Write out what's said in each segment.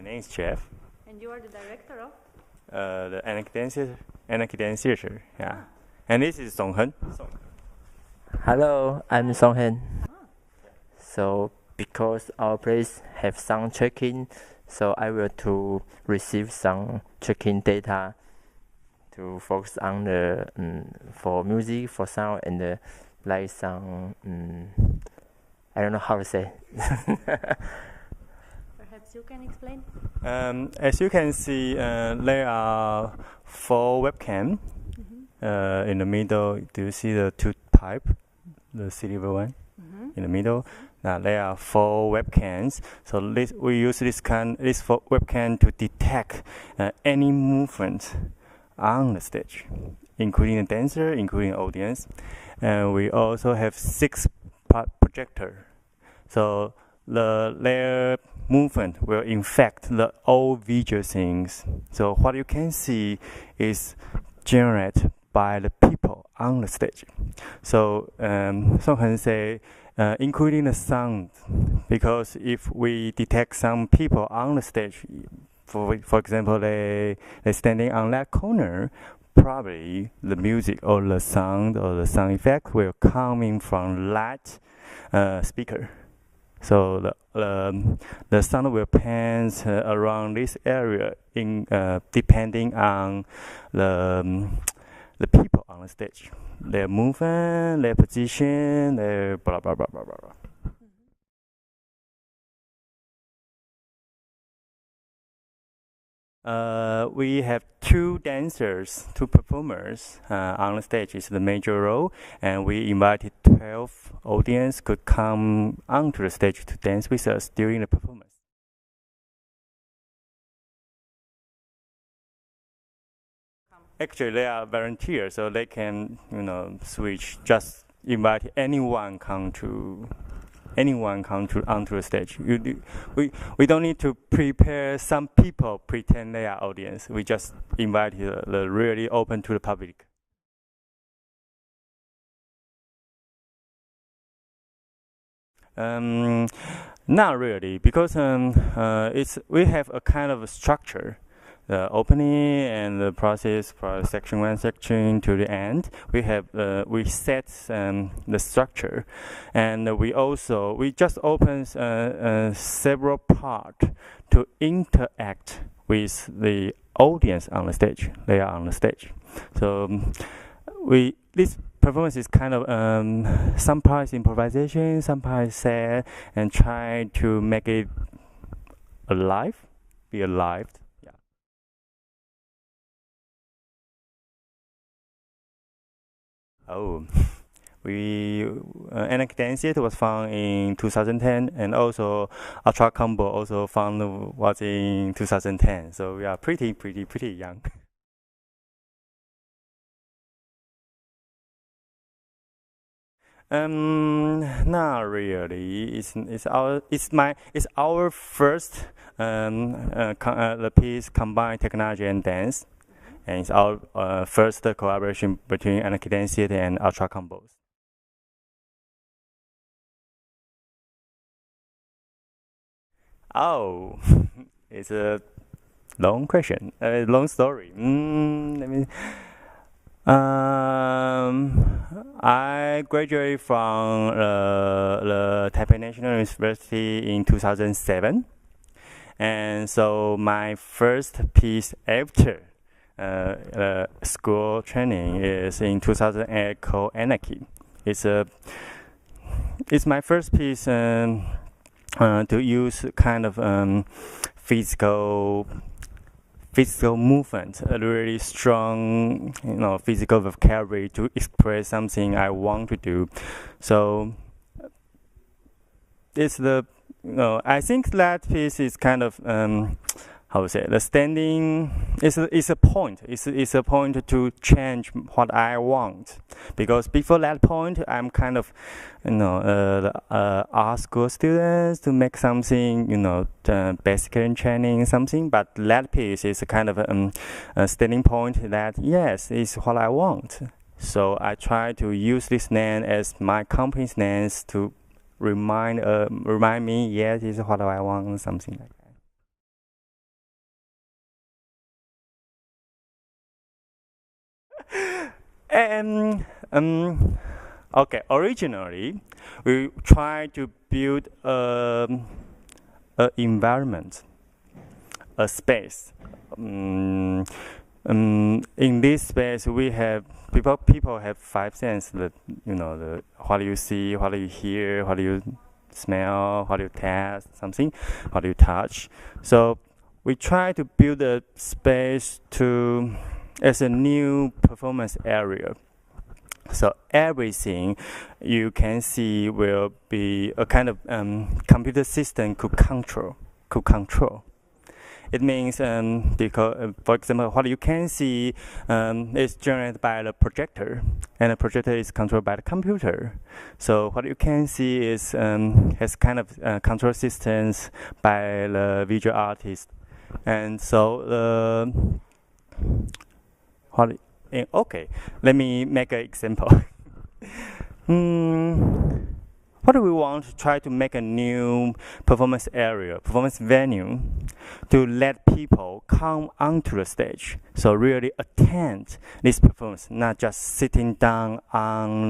name is Jeff. And you are the director of? The Anarchy Dance Theater. Yeah. And this is Songhen. Hello, I'm Songhen. So because our place have some check-in, so I will to receive some check-in data to focus on the for music, for sound, and like some I don't know how to say. Perhaps you can explain. As you can see, there are 4 webcams. In the middle, do you see the 2 pipe, the silver one? In the middle, there are 4 webcams. So we use this 4 webcam to detect any movement on the stage, including the dancer, including audience. And we also have 6 projector. So their movement will infect the all visual things. So what you can see is generated by the people on the stage. So some can say including the sound, because if we detect some people on the stage, for example, they standing on that corner, probably the music or the sound effect will coming from that speaker. So the sound will pass around this area in depending on the people on the stage, their movement, their position, their blah blah blah blah blah. We have 2 dancers, 2 performers on the stage. It's the major role, and we invited 12 audience could come onto the stage to dance with us during the performance. Actually, they are volunteers, so they can, switch. Just invite anyone onto the stage. We don't need to prepare some people pretend they are audience. We just invite the really open to the public. Not really, because we have a kind of a structure. The opening and the process from section 1 section to the end, we set the structure, and we just open several parts to interact with the audience on the stage. They are on the stage, so this performance is kind of some parts improvisation, some parts set, and try to make it be alive. Oh, Anarchy Dance Theater was found in 2010, and also Ultra Combo also was in 2010. So we are pretty young. Not really. It's our first the piece combine technology and dance. And it's our first collaboration between Anarchy Dance Theater and Ultra Combos. Oh, it's a long question, long story. I graduated from the Taipei National University in 2007, and so my first piece after school training is in 2008 called Anarchy. It's my first piece to use kind of physical movement, a really strong physical vocabulary to express something I want to do. So it's I think that piece is kind of how to say, the standing is a point. It's a point to change what I want, because before that point I'm kind of art school students to make something basic training something, but that piece is a kind of a standing point that yes, is what I want. So I try to use this name as my company's name to remind me, yes, is what I want, something like that. And okay, originally we tried to build an environment, a space. In this space, we have people have five senses. The what do you see, what do you hear, what do you smell, what do you taste, something, what do you touch. So we try to build a space as a new performance area. So everything you can see will be a kind of computer system could control. It means because, for example, what you can see is generated by the projector, and the projector is controlled by the computer. So what you can see is has kind of control systems by the visual artist, and so okay, let me make an example. What do we want to try to make a new performance area, performance venue, to let people come onto the stage? So really attend this performance, not just sitting down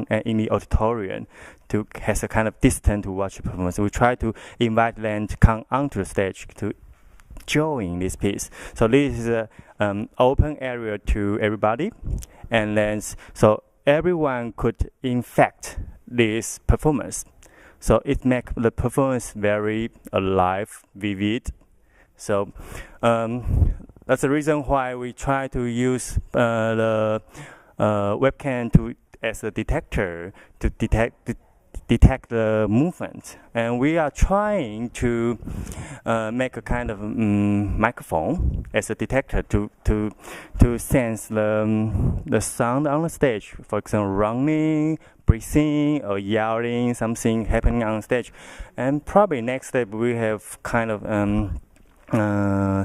in the auditorium to has a kind of distance to watch the performance. We try to invite them to come onto the stage to join this piece. So this is an open area to everybody, and then so everyone could infect this performance. So it makes the performance very alive, vivid. So that's the reason why we try to use the webcam as a detector to detect the movement, and we are trying to make a kind of microphone as a detector to sense the sound on the stage. For example, running, breathing, or yelling, something happening on stage. And probably next step we have kind of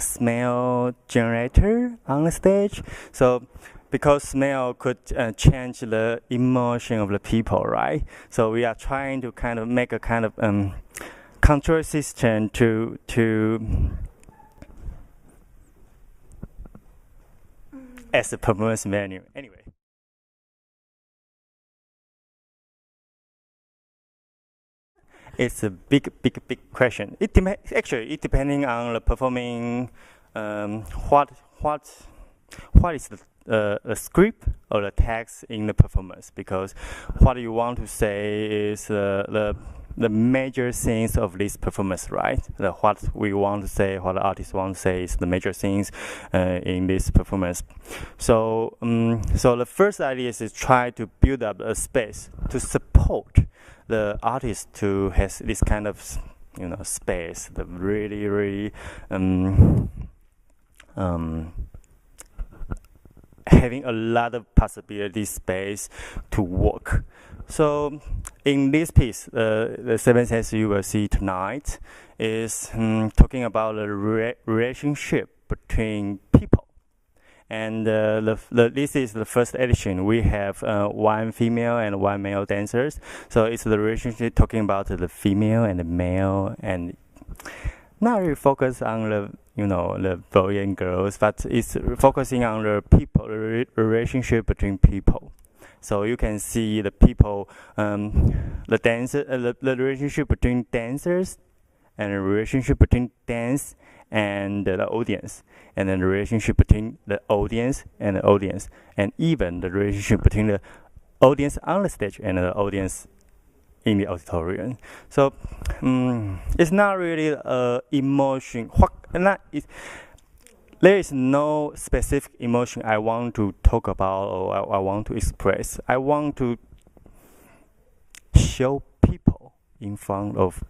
smell generator on the stage. So because smell could change the emotion of the people, right? So we are trying to kind of make a kind of control system to as a performance menu. Anyway. It's a big question. It depending on the performing what is the script or the text in the performance, because what you want to say is the major things of this performance, right? What we want to say, what the artist wants to say is the major things in this performance. So so the first idea is to try to build up a space to support the artist to has this kind of space, the really having a lot of possibility space to work. So in this piece, the seven senses you will see tonight is talking about the relationship between people. And this is the first edition. We have one female and one male dancers. So it's the relationship talking about the female and the male, and not really focus on the boy and girls, but it's focusing on the people, the relationship between people. So you can see the people, the dancer, the relationship between dancers, and the relationship between dance and the audience, and then the relationship between the audience and the audience, and even the relationship between the audience on the stage and the audience in the auditorium. So it's not really emotion. There is no specific emotion I want to talk about or I want to express. I want to show people in front of